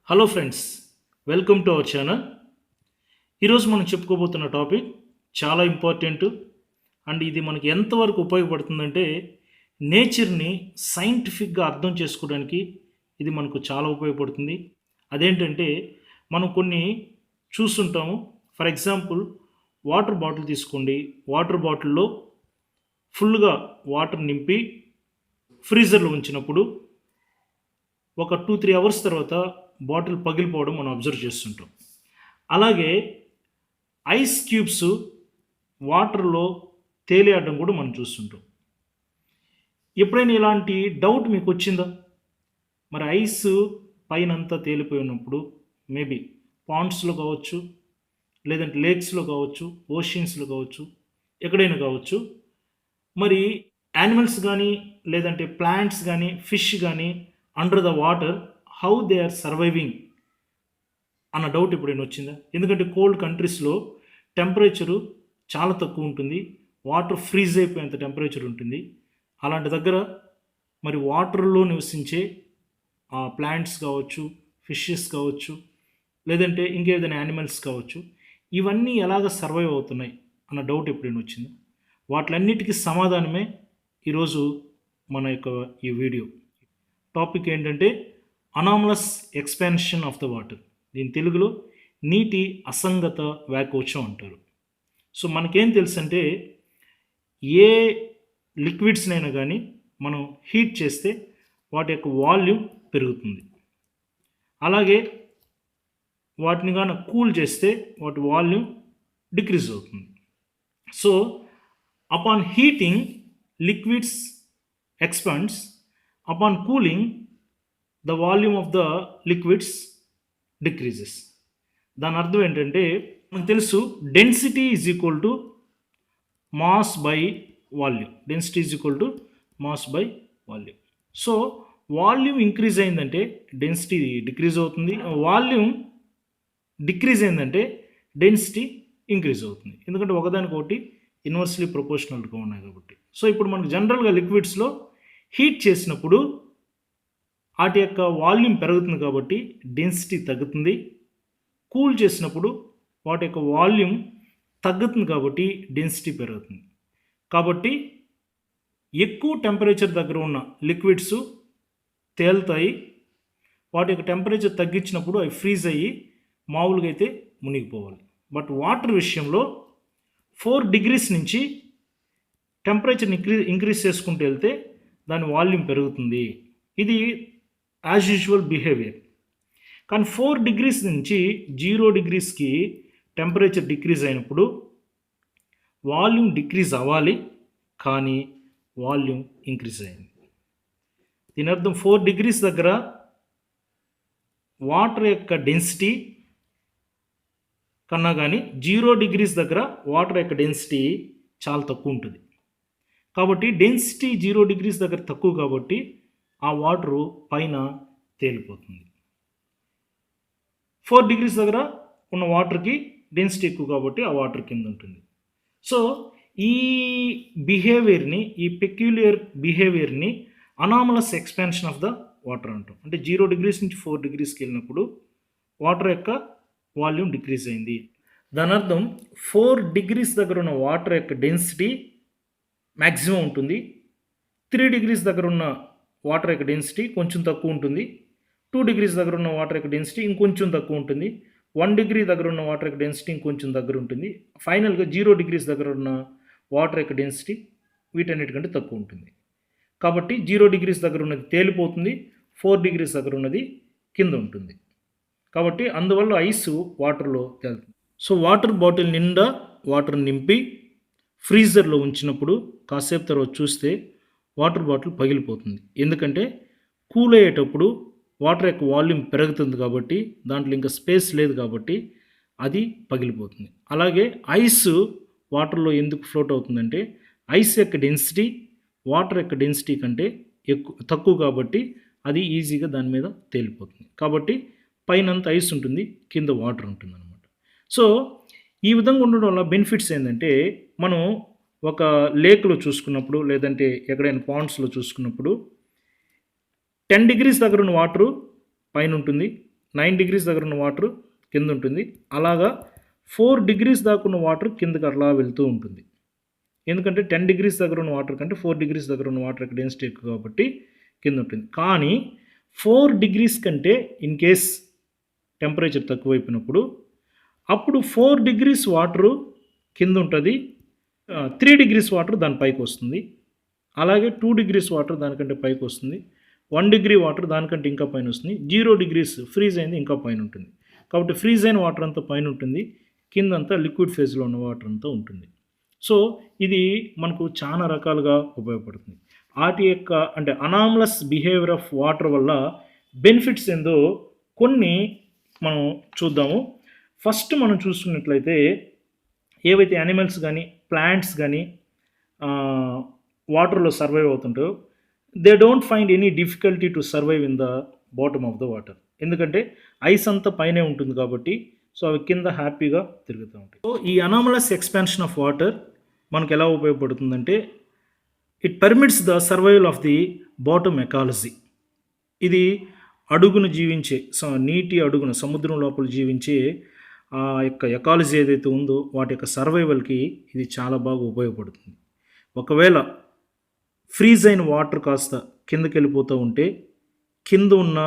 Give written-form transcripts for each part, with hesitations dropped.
Hello friends, welcome to our channel. ఈరోజు మనం చెప్పుకోబోతున్న topic చాలా ఇంపార్టెంట్ అండ్ ఇది మనకి ఎంతవరకు ఉపయోగపడుతుందంటే నేచర్ని సైంటిఫిక్గా అర్థం చేసుకోవడానికి ఇది మనకు చాలా ఉపయోగపడుతుంది. అదేంటంటే మనం కొన్ని చూస్తుంటాము. ఫర్ ఎగ్జాంపుల్ వాటర్ బాటిల్ తీసుకోండి. వాటర్ బాటిల్లో ఫుల్గా వాటర్ నింపి ఫ్రీజర్లో ఉంచినప్పుడు ఒక 2-3 అవర్స్ తర్వాత బాటిల్ పగిలిపోవడం మనం అబ్జర్వ్ చేస్తుంటాం. అలాగే ఐస్ క్యూబ్స్ వాటర్లో తేలియాడడం కూడా మనం చూస్తుంటాం. ఎప్పుడైనా ఇలాంటి డౌట్ మీకు వచ్చిందా? మరి ఐస్ పైనంతా తేలిపోయినప్పుడు మేబీ పాండ్స్లో కావచ్చు, లేదంటే లేక్స్లో కావచ్చు, ఓషన్స్లో కావచ్చు, ఎక్కడైనా కావచ్చు. మరి యానిమల్స్ కానీ, లేదంటే ప్లాంట్స్ కానీ, ఫిష్ కానీ under the water how they are surviving అన్న డౌట్ ఎప్పుడైనా వచ్చిందా? ఎందుకంటే కోల్డ్ కంట్రీస్లో టెంపరేచరు చాలా తక్కువ ఉంటుంది, వాటర్ ఫ్రీజ్ అయిపోయేంత టెంపరేచర్ ఉంటుంది. అలాంటి దగ్గర మరి వాటర్లో నివసించే ప్లాంట్స్ కావచ్చు, ఫిషెస్ కావచ్చు, లేదంటే ఇంకేదైనా యానిమల్స్ కావచ్చు, ఇవన్నీ ఎలాగ సర్వైవ్ అవుతున్నాయి అన్న డౌట్ ఎప్పుడైనా వచ్చిందా? వాటిలన్నిటికీ సమాధానమే ఈరోజు మన యొక్క ఈ వీడియో టాపిక్ ఏంటంటే anomalous expansion of the water. దీని తెలుగులో నీటి అసంగత వ్యాకోచం అంటారు. సో మనకేం తెలుసు అంటే ఏ లిక్విడ్స్నైనా కానీ మనం హీట్ చేస్తే వాటి యొక్క వాల్యూమ్ పెరుగుతుంది. అలాగే వాటిని కానీ కూల్ చేస్తే వాటి వాల్యూమ్ డిక్రీజ్ అవుతుంది. So upon heating liquids expands, upon cooling the volume of the liquids decreases. దాని అర్థం ఏంటంటే మనకు తెలుసు density is equal to mass by volume. Density is equal to mass by volume. So volume increase అయిందంటే density decrease అవుతుంది, volume decrease అయిందంటే density increase అవుతుంది. ఎందుకంటే ఒకదానికొకటి ఇన్వర్స్లీ ప్రపోర్షనల్గా ఉన్నాయి కాబట్టి. సో ఇప్పుడు మనకు జనరల్గా లిక్విడ్స్లో హీట్ చేసినప్పుడు వాటి యొక్క వాల్యూమ్ పెరుగుతుంది కాబట్టి డెన్సిటీ తగ్గుతుంది. కూల్ చేసినప్పుడు వాటి యొక్క వాల్యూమ్ తగ్గుతుంది కాబట్టి డెన్సిటీ పెరుగుతుంది. కాబట్టి ఎక్కువ టెంపరేచర్ దగ్గర ఉన్న లిక్విడ్స్ తేలుతాయి. వాటి యొక్క టెంపరేచర్ తగ్గించినప్పుడు అవి ఫ్రీజ్ అయ్యి మామూలుగా అయితే మునిగిపోవాలి. బట్ వాటర్ విషయంలో 4 degrees నుంచి టెంపరేచర్ని ఇంక్రీజ్ చేసుకుంటూ వెళ్తే దాని వాల్యూమ్ పెరుగుతుంది. ఇది యాజ్ యూజువల్ బిహేవియర్. కానీ 4 degrees నుంచి 0 degreesకి టెంపరేచర్ డిక్రీజ్ అయినప్పుడు వాల్యూమ్ డిక్రీజ్ అవ్వాలి, కానీ వాల్యూమ్ ఇంక్రీజ్ అయింది. దీని అర్థం 4 degrees దగ్గర వాటర్ యొక్క డెన్సిటీ కన్నా కానీ 0 degrees దగ్గర వాటర్ యొక్క డెన్సిటీ చాలా తక్కువ ఉంటుంది. కాబట్టి డెన్సిటీ 0 degrees దగ్గర తక్కువ కాబట్టి ఆ వాటరు పైన తేలిపోతుంది. 4 degrees దగ్గర ఉన్న వాటర్కి డెన్సిటీ ఎక్కువ కాబట్టి ఆ వాటర్ కింద ఉంటుంది. సో ఈ బిహేవియర్ని, ఈ పెక్యులియర్ బిహేవియర్ని anomalous expansion of the water అంటాం. అంటే 0 degrees నుంచి 4 degreesకి వెళ్ళినప్పుడు వాటర్ యొక్క వాల్యూమ్ డిక్రీజ్ అయింది. దాని అర్థం 4 degrees దగ్గర ఉన్న వాటర్ యొక్క డెన్సిటీ మ్యాక్సిమం ఉంటుంది. 3 degrees దగ్గర ఉన్న వాటర్ యొక్క డెన్సిటీ కొంచెం తక్కువ ఉంటుంది. 2 degrees దగ్గర ఉన్న వాటర్ యొక్క డెన్సిటీ ఇంకొంచెం తక్కువ ఉంటుంది. 1 degree దగ్గర ఉన్న వాటర్ యొక్క డెన్సిటీ ఇంకొంచెం దగ్గర ఉంటుంది. ఫైనల్గా 0 degrees దగ్గర ఉన్న వాటర్ యొక్క డెన్సిటీ వీటన్నిటికంటే తక్కువ ఉంటుంది. కాబట్టి 0 degrees దగ్గర ఉన్నది తేలిపోతుంది, 4 degrees దగ్గర ఉన్నది కింద ఉంటుంది. కాబట్టి అందువల్ల ఐస్ వాటర్లో తేలుతుంది. సో వాటర్ బాటిల్ నిండా వాటర్ నింపి ఫ్రీజర్లో ఉంచినప్పుడు కాసేపు తర్వాత చూస్తే వాటర్ బాటిల్ పగిలిపోతుంది. ఎందుకంటే కూల్ అయ్యేటప్పుడు వాటర్ యొక్క వాల్యూమ్ పెరుగుతుంది కాబట్టి, దాంట్లో ఇంకా స్పేస్ లేదు కాబట్టి అది పగిలిపోతుంది. అలాగే ఐస్ వాటర్లో ఎందుకు ఫ్లోట్ అవుతుందంటే ఐస్ యొక్క డెన్సిటీ వాటర్ యొక్క డెన్సిటీ కంటే తక్కువ కాబట్టి అది ఈజీగా దాని మీద తేలిపోతుంది. కాబట్టి పైనంత ఐస్ ఉంటుంది, కింద వాటర్ ఉంటుంది అనమాట. సో ఈ విధంగా ఉండడం వల్ల బెనిఫిట్స్ ఏంటంటే మనం ఒక లేక్లో చూసుకున్నప్పుడు, లేదంటే ఎక్కడైనా పాండ్స్లో చూసుకున్నప్పుడు 10 degrees దగ్గర ఉన్న వాటరు పైన ఉంటుంది, 9 డిగ్రీస్ దగ్గర ఉన్న వాటర్ కింద ఉంటుంది. అలాగా 4 డిగ్రీస్ దాకా ఉన్న వాటర్ కిందకి అట్లా వెళ్తూ ఉంటుంది. ఎందుకంటే 10 డిగ్రీస్ దగ్గర ఉన్న వాటర్ కంటే 4 డిగ్రీస్ దగ్గర ఉన్న వాటర్ యొక్క డెన్సిటీ ఎక్కువ కాబట్టి కింద ఉంటుంది. కానీ 4 డిగ్రీస్ కంటే ఇన్ కేస్ టెంపరేచర్ తక్కువైపోయినప్పుడు అప్పుడు 4 డిగ్రీస్ వాటరు కింద ఉంటుంది, 3 డిగ్రీస్ వాటర్ దాని పైకి వస్తుంది. అలాగే 2 డిగ్రీస్ వాటర్ దానికంటే పైకి వస్తుంది, 1 డిగ్రీ వాటర్ దానికంటే ఇంకా పైన వస్తుంది, 0 డిగ్రీస్ ఫ్రీజ్ అయింది ఇంకా పైన ఉంటుంది. కాబట్టి ఫ్రీజ్ అయిన వాటర్ అంతా పైన ఉంటుంది, కిందంతా లిక్విడ్ ఫేజ్లో ఉన్న వాటర్ అంతా ఉంటుంది. సో ఇది మనకు చాలా రకాలుగా ఉపయోగపడుతుంది. వాటి యొక్క అంటే అనామలస్ బిహేవియర్ ఆఫ్ వాటర్ వల్ల బెనిఫిట్స్ ఏందో కొన్ని మనం చూద్దాము. ఫస్ట్ మనం చూసుకున్నట్లయితే ఏవైతే యానిమల్స్ కానీ ప్లాంట్స్ కానీ వాటర్లో సర్వైవ్ అవుతుంటాయో they don't find any difficulty to survive in the bottom of the water. ఎందుకంటే ఐస్ అంతా పైనే ఉంటుంది కాబట్టి సో అవి కింద హ్యాపీగా తిరుగుతూ ఉంటాయి. సో ఈ అనామలస్ ఎక్స్పాన్షన్ ఆఫ్ వాటర్ మనకు ఎలా ఉపయోగపడుతుందంటే it permits the survival of the bottom ecology. ఇది అడుగును జీవించే నీటి అడుగున సముద్రం లోపల జీవించే ఆ యొక్క ఎకాలజీ ఏదైతే ఉందో వాటి యొక్క సర్వైవల్కి ఇది చాలా బాగా ఉపయోగపడుతుంది. ఒకవేళ ఫ్రీజ్ అయిన వాటర్ కాస్త కిందకి వెళ్ళిపోతూ ఉంటే కింద ఉన్న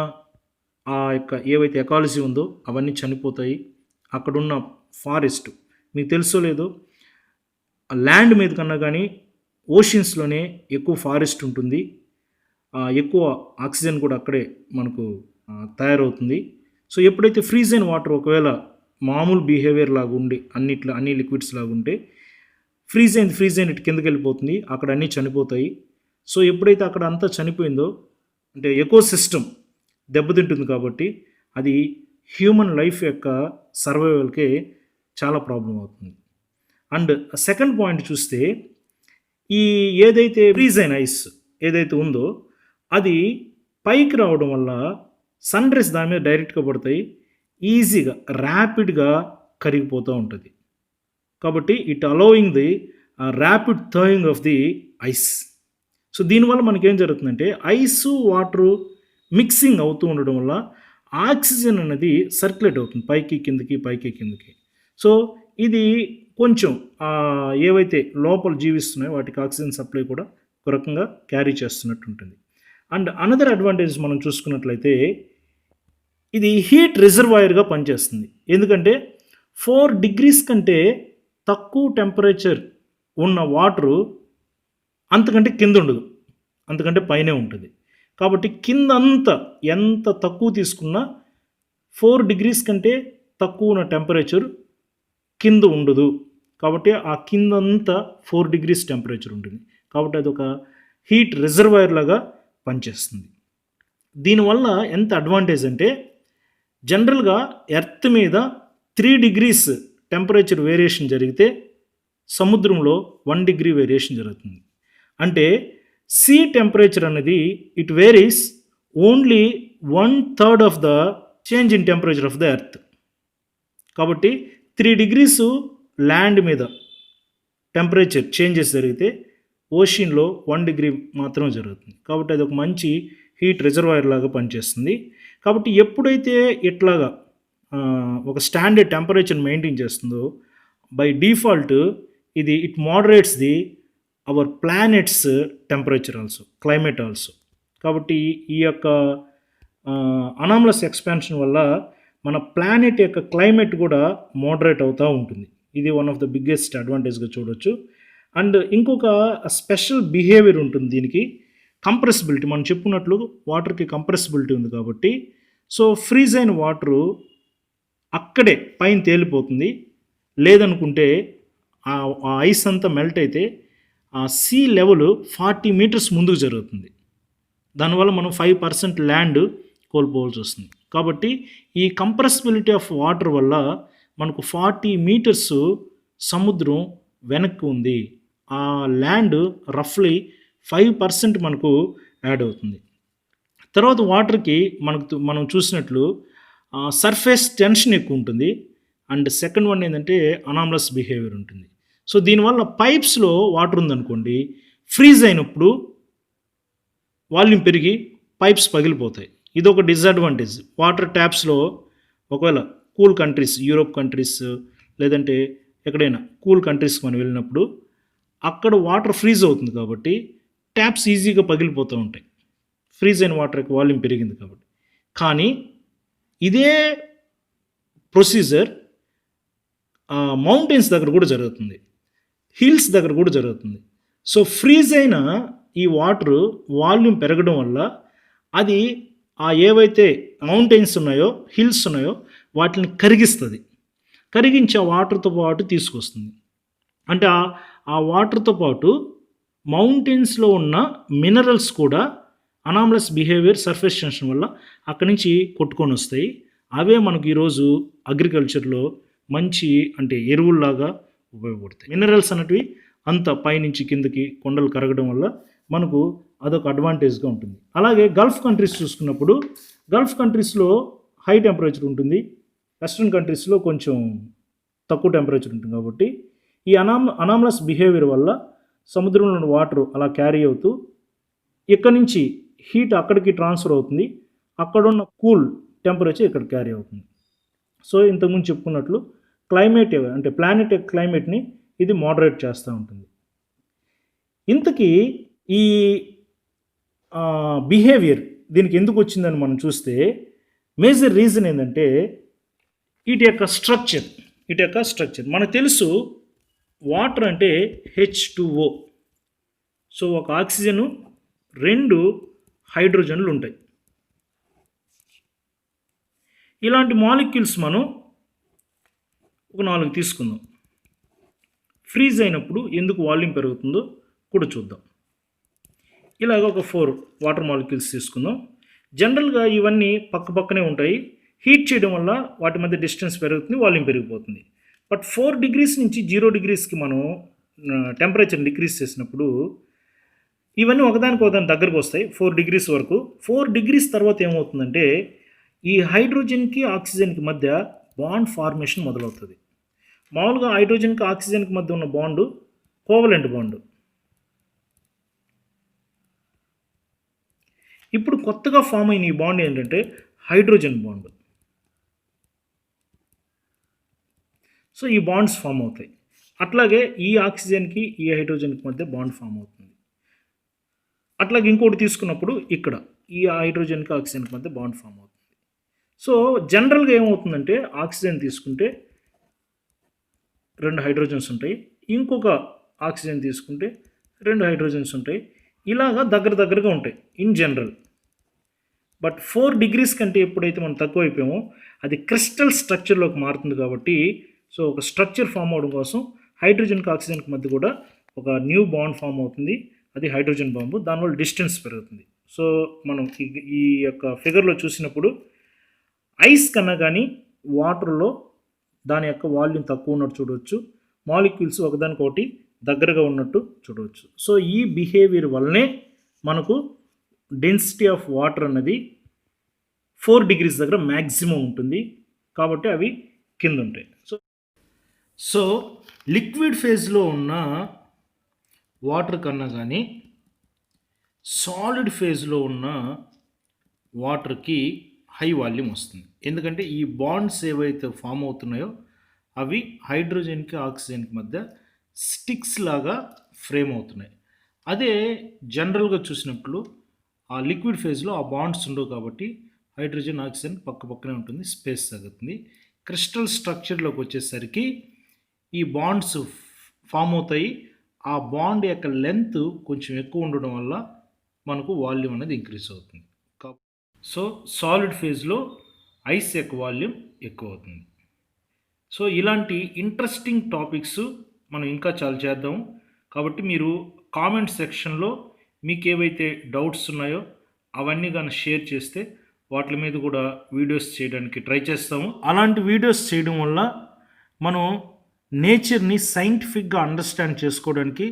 ఆ యొక్క ఏవైతే ఎకాలజీ ఉందో అవన్నీ చనిపోతాయి. అక్కడున్న ఫారెస్ట్ మీకు తెలుసో లేదో ల్యాండ్ మీద కన్నా కానీ ఓషన్స్లోనే ఎక్కువ ఫారెస్ట్ ఉంటుంది, ఎక్కువ ఆక్సిజన్ కూడా అక్కడే మనకు తయారవుతుంది. సో ఎప్పుడైతే ఫ్రీజ్ అయిన వాటర్ ఒకవేళ మామూలు బిహేవియర్ లాగా ఉండి అన్ని లిక్విడ్స్ లాగా ఉంటే ఫ్రీజ్ అయిన ఇటు కిందకి వెళ్ళిపోతుంది, అక్కడ అన్నీ చనిపోతాయి. సో ఎప్పుడైతే అక్కడ అంతా చనిపోయిందో అంటే ఎకో సిస్టమ్ దెబ్బతింటుంది కాబట్టి అది హ్యూమన్ లైఫ్ యొక్క సర్వైవల్కే చాలా ప్రాబ్లం అవుతుంది. అండ్ సెకండ్ పాయింట్ చూస్తే ఈ ఏదైతే ఫ్రీజ్ అయిన ఐస్ ఏదైతే ఉందో అది పైకి రావడం వల్ల సన్ రేస్ దాని మీద డైరెక్ట్గా పడతాయి, ఈజీగా ర్యాపిడ్గా కరిగిపోతూ ఉంటుంది. కాబట్టి it allowing the rapid thawing of the ice. So దీనివల్ల మనకేం జరుగుతుందంటే ఐసు వాటరు మిక్సింగ్ అవుతూ ఉండడం వల్ల ఆక్సిజన్ అనేది సర్క్యులేట్ అవుతుంది పైకి కిందకి. సో ఇది కొంచెం ఏవైతే లోపల జీవిస్తున్నాయో వాటికి ఆక్సిజన్ సప్లై కూడా ఒక రకంగా క్యారీ చేస్తున్నట్టు ఉంటుంది. అండ్ అనదర్ అడ్వాంటేజ్ మనం చూసుకున్నట్లయితే ఇది హీట్ రిజర్వాయర్గా పనిచేస్తుంది. ఎందుకంటే 4 డిగ్రీస్ కంటే తక్కువ టెంపరేచర్ ఉన్న వాటరు అంతకంటే కింద ఉండదు, అంతకంటే పైనే ఉంటుంది. కాబట్టి కిందంతా ఎంత తక్కువ తీసుకున్నా 4 డిగ్రీస్ కంటే తక్కువ ఉన్న టెంపరేచర్ కింద ఉండదు. కాబట్టి ఆ కిందంతా 4 డిగ్రీస్ టెంపరేచర్ ఉంటుంది. కాబట్టి అది ఒక హీట్ రిజర్వాయర్ లాగా పనిచేస్తుంది. దీనివల్ల ఎంత అడ్వాంటేజ్ అంటే జనరల్గా ఎర్త్ మీద 3 డిగ్రీస్ టెంపరేచర్ వేరియేషన్ జరిగితే సముద్రంలో 1 డిగ్రీ వేరియేషన్ జరుగుతుంది. అంటే సీ టెంపరేచర్ అనేది it varies only 1/3 of the change in temperature of the earth. కాబట్టి 3 డిగ్రీస్ ల్యాండ్ మీద టెంపరేచర్ చేంజెస్ జరిగితే ఓషన్లో 1 డిగ్రీ మాత్రం జరుగుతుంది. కాబట్టి అది ఒక మంచి హీట్ రిజర్వాయర్ లాగా పనిచేస్తుంది. కాబట్టి ఎప్పుడైతే ఇట్లాగా ఒక స్టాండర్డ్ టెంపరేచర్ మెయింటైన్ చేస్తుందో by default it moderates the our planet's temperature also, climate also. కాబట్టి ఈ యొక్క అనామలస్ ఎక్స్పాన్షన్ వల్ల మన ప్లానెట్ యొక్క క్లైమేట్ కూడా మోడరేట్ అవుతూ ఉంటుంది. ఇది వన్ ఆఫ్ ద బిగ్గెస్ట్ అడ్వాంటేజ్గా చూడొచ్చు. అండ్ ఇంకొక స్పెషల్ బిహేవియర్ ఉంటుంది దీనికి, కంప్రెసిబిలిటీ. మనం చెప్పుకున్నట్లు వాటర్కి కంప్రెసిబిలిటీ ఉంది కాబట్టి సో ఫ్రీజ్ అయిన వాటరు అక్కడే పైన తేలిపోతుంది. లేదనుకుంటే ఆ ఐస్ అంతా మెల్ట్ అయితే ఆ సీ లెవెల్ 40 మీటర్స్ ముందుకు జరుగుతుంది. దానివల్ల మనం 5% ల్యాండ్ కోల్పోవాల్సి వస్తుంది. కాబట్టి ఈ కంప్రెసిబిలిటీ ఆఫ్ వాటర్ వల్ల మనకు 40 మీటర్స్ సముద్రం వెనక్కి ఉంది. ఆ ల్యాండ్ రఫ్లీ 5% మనకు యాడ్ అవుతుంది. తర్వాత వాటర్కి మనం చూసినట్లు సర్ఫేస్ టెన్షన్ ఎక్కువ ఉంటుంది. అండ్ సెకండ్ వన్ ఏంటంటే అనామలస్ బిహేవియర్ ఉంటుంది. సో దీనివల్ల పైప్స్లో వాటర్ ఉందనుకోండి, ఫ్రీజ్ అయినప్పుడు వాల్యూమ్ పెరిగి పైప్స్ పగిలిపోతాయి. ఇదొక డిసడ్వాంటేజ్. వాటర్ ట్యాప్స్‌లో ఒకవేళ కూల్ కంట్రీస్, యూరోప్ కంట్రీస్ లేదంటే ఎక్కడైనా కూల్ కంట్రీస్‌కి మనం వెళ్ళినప్పుడు అక్కడ వాటర్ ఫ్రీజ్ అవుతుంది కాబట్టి ట్యాప్స్ ఈజీగా పగిలిపోతూ ఉంటాయి. ఫ్రీజ్ అయిన వాటర్ యొక్క వాల్యూమ్ పెరిగింది కాబట్టి. కానీ ఇదే ప్రొసీజర్ మౌంటైన్స్ దగ్గర కూడా జరుగుతుంది. హిల్స్ దగ్గర కూడా జరుగుతుంది. సో ఫ్రీజ్ అయిన ఈ వాటర్ వాల్యూమ్ పెరగడం వల్ల అది ఏవైతే మౌంటైన్స్ ఉన్నాయో, హిల్స్ ఉన్నాయో వాటిని కరిగిస్తుంది. కరిగించి ఆ వాటర్తో పాటు తీసుకొస్తుంది. అంటే ఆ వాటర్తో పాటు మౌంటైన్స్లో ఉన్న మినరల్స్ కూడా అనామలస్ బిహేవియర్, సర్ఫేస్ టెన్షన్ వల్ల అక్కడి నుంచి కొట్టుకొని వస్తాయి. అవే మనకు ఈరోజు అగ్రికల్చర్లో మంచి అంటే ఎరువుల్లాగా ఉపయోగపడతాయి. మినరల్స్ అనేటివి అంత పైనుంచి కిందకి కొండలు కరగడం వల్ల మనకు అదొక అడ్వాంటేజ్గా ఉంటుంది. అలాగే గల్ఫ్ కంట్రీస్ చూసుకున్నప్పుడు గల్ఫ్ కంట్రీస్లో హై టెంపరేచర్ ఉంటుంది, వెస్ట్రన్ కంట్రీస్లో కొంచెం తక్కువ టెంపరేచర్ ఉంటుంది. కాబట్టి ఈ అనామలస్ బిహేవియర్ వల్ల సముద్రంలోని వాటర్ అలా క్యారీ అవుతూ ఇక్కడి నుంచి హీట్ అక్కడికి ట్రాన్స్ఫర్ అవుతుంది, అక్కడున్న కూల్ టెంపరేచర్ ఇక్కడ క్యారీ అవుతుంది. సో ఇంతకుముందు చెప్పుకున్నట్లు క్లైమేట్ అంటే ప్లానెట్ యొక్క క్లైమేట్ని ఇది మోడరేట్ చేస్తూ ఉంటుంది. ఇంతకీ ఈ బిహేవియర్ దీనికి ఎందుకు వచ్చిందని మనం చూస్తే మేజర్ రీజన్ ఏంటంటే వీటి యొక్క స్ట్రక్చర్ మనకు తెలుసు. వాటర్ అంటే H2O. సో ఒక ఆక్సిజను, 2 హైడ్రోజన్లు ఉంటాయి. ఇలాంటి మాలిక్యూల్స్ మనం ఒక 4 తీసుకుందాం. ఫ్రీజ్ అయినప్పుడు ఎందుకు వాల్యూమ్ పెరుగుతుందో కూడా చూద్దాం. ఇలాగ ఒక 4 వాటర్ మాలిక్యూల్స్ తీసుకుందాం. జనరల్గా ఇవన్నీ పక్కనే ఉంటాయి. హీట్ చేయడం వల్ల వాటి మధ్య డిస్టెన్స్ పెరుగుతుంది, వాల్యూమ్ పెరిగిపోతుంది. బట్ 4 డిగ్రీస్ నుంచి 0 డిగ్రీస్కి మనం టెంపరేచర్ డిక్రీజ్ చేసినప్పుడు ఇవన్నీ ఒకదాని దగ్గరకు వస్తాయి 4 డిగ్రీస్ వరకు. 4 డిగ్రీస్ తర్వాత ఏమవుతుందంటే ఈ హైడ్రోజన్కి ఆక్సిజన్కి మధ్య బాండ్ ఫార్మేషన్ మొదలవుతుంది. మామూలుగా హైడ్రోజన్కి ఆక్సిజన్కి మధ్య ఉన్న బాండు కోవలెంట్ బాండు. ఇప్పుడు కొత్తగా ఫామ్ అయిన ఈ బాండ్ ఏంటంటే హైడ్రోజన్ బాండ్. సో ఈ బాండ్స్ ఫామ్ అవుతాయి. అట్లాగే ఈ ఆక్సిజన్కి ఈ హైడ్రోజన్కి మధ్య బాండ్ ఫామ్ అవుతుంది. అట్లాగే ఇంకోటి తీసుకున్నప్పుడు ఇక్కడ ఈ హైడ్రోజన్కి ఆక్సిజన్కి మధ్య బాండ్ ఫామ్ అవుతుంది. సో జనరల్గా ఏమవుతుందంటే ఆక్సిజన్ తీసుకుంటే 2 హైడ్రోజన్స్ ఉంటాయి, ఇంకొక ఆక్సిజన్ తీసుకుంటే 2 హైడ్రోజన్స్ ఉంటాయి. ఇలాగా దగ్గరగా ఉంటాయి ఇన్ జనరల్. బట్ 4 డిగ్రీస్ కంటే ఎప్పుడైతే మనం తక్కువ అయిపోయామో అది క్రిస్టల్ స్ట్రక్చర్లోకి మారుతుంది. కాబట్టి సో ఒక స్ట్రక్చర్ ఫామ్ అవడం కోసం హైడ్రోజన్కి ఆక్సిజన్కి మధ్య కూడా ఒక న్యూ బాండ్ ఫామ్ అవుతుంది. అది హైడ్రోజన్ బాంబు. దానివల్ల డిస్టెన్స్ పెరుగుతుంది. సో మనం ఈ యొక్క ఫిగర్లో చూసినప్పుడు ఐస్ కన్నా కానీ వాటర్లో దాని యొక్క వాల్యూమ్ తక్కువ ఉన్నట్టు చూడవచ్చు, మాలిక్యూల్స్ ఒకదానికొకటి దగ్గరగా ఉన్నట్టు చూడవచ్చు. సో ఈ బిహేవియర్ వల్లనే మనకు డెన్సిటీ ఆఫ్ వాటర్ అన్నది 4 డిగ్రీస్ దగ్గర మ్యాక్సిమం ఉంటుంది. కాబట్టి అవి కింద ఉంటాయి. సో లిక్విడ్ ఫేజ్లో ఉన్న వాటర్ కన్నా కానీ సాలిడ్ ఫేజ్లో ఉన్న వాటర్కి హై వాల్యూమ్ వస్తుంది. ఎందుకంటే ఈ బాండ్స్ ఏవైతే ఫామ్ అవుతున్నాయో అవి హైడ్రోజన్కి ఆక్సిజన్కి మధ్య స్టిక్స్ లాగా ఫ్రేమ్ అవుతున్నాయి. అదే జనరల్గా చూసినప్పుడు ఆ లిక్విడ్ ఫేజ్లో ఆ బాండ్స్ ఉండవు కాబట్టి హైడ్రోజన్ ఆక్సిజన్ పక్కనే ఉంటుంది, స్పేస్ తగ్గుతుంది. క్రిస్టల్ స్ట్రక్చర్లోకి వచ్చేసరికి ఈ బాండ్స్ ఫామ్ అవుతాయి. ఆ బాండ్ యొక్క లెంత్ కొంచెం ఎక్కువ ఉండడం వల్ల మనకు వాల్యూమ్ అనేది ఇంక్రీజ్ అవుతుంది. సో సాలిడ్ ఫేజ్లో ఐస్ యొక్క వాల్యూమ్ ఎక్కువ అవుతుంది. సో ఇలాంటి ఇంట్రెస్టింగ్ టాపిక్స్ మనం ఇంకా చాలా చేద్దాం. కాబట్టి మీరు కామెంట్ సెక్షన్లో మీకు ఏవైతే డౌట్స్ ఉన్నాయో అవన్నీ కానీ షేర్ చేస్తే వాటి మీద కూడా వీడియోస్ చేయడానికి ట్రై చేస్తాము. అలాంటి వీడియోస్ చేయడం వల్ల మనం నేచర్ని సైంటిఫిక్గా అండర్స్టాండ్ చేసుకోవడానికి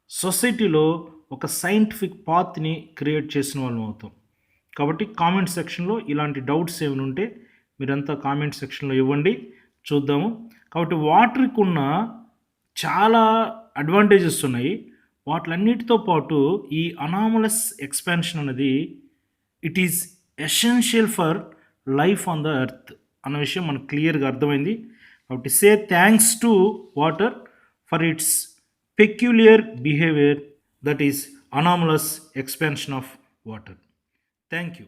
సొసైటీలో ఒక సైంటిఫిక్ పాత్ని క్రియేట్ చేసిన వాళ్ళం అవుతాం. కాబట్టి కామెంట్ సెక్షన్లో ఇలాంటి డౌట్స్ ఏమైనా ఉంటే మీరంతా కామెంట్ సెక్షన్లో ఇవ్వండి, చూద్దాము. కాబట్టి వాటర్కి ఉన్న చాలా అడ్వాంటేజెస్ ఉన్నాయి. వాటిలన్నిటితో పాటు ఈ అనామలస్ ఎక్స్పాన్షన్ అనేది it is essential for life on the earth అన్న విషయం మనకు క్లియర్గా అర్థమైంది. కాబట్టి say thanks to water for it's peculiar behaviour, that is anomalous expansion of water. Thank you.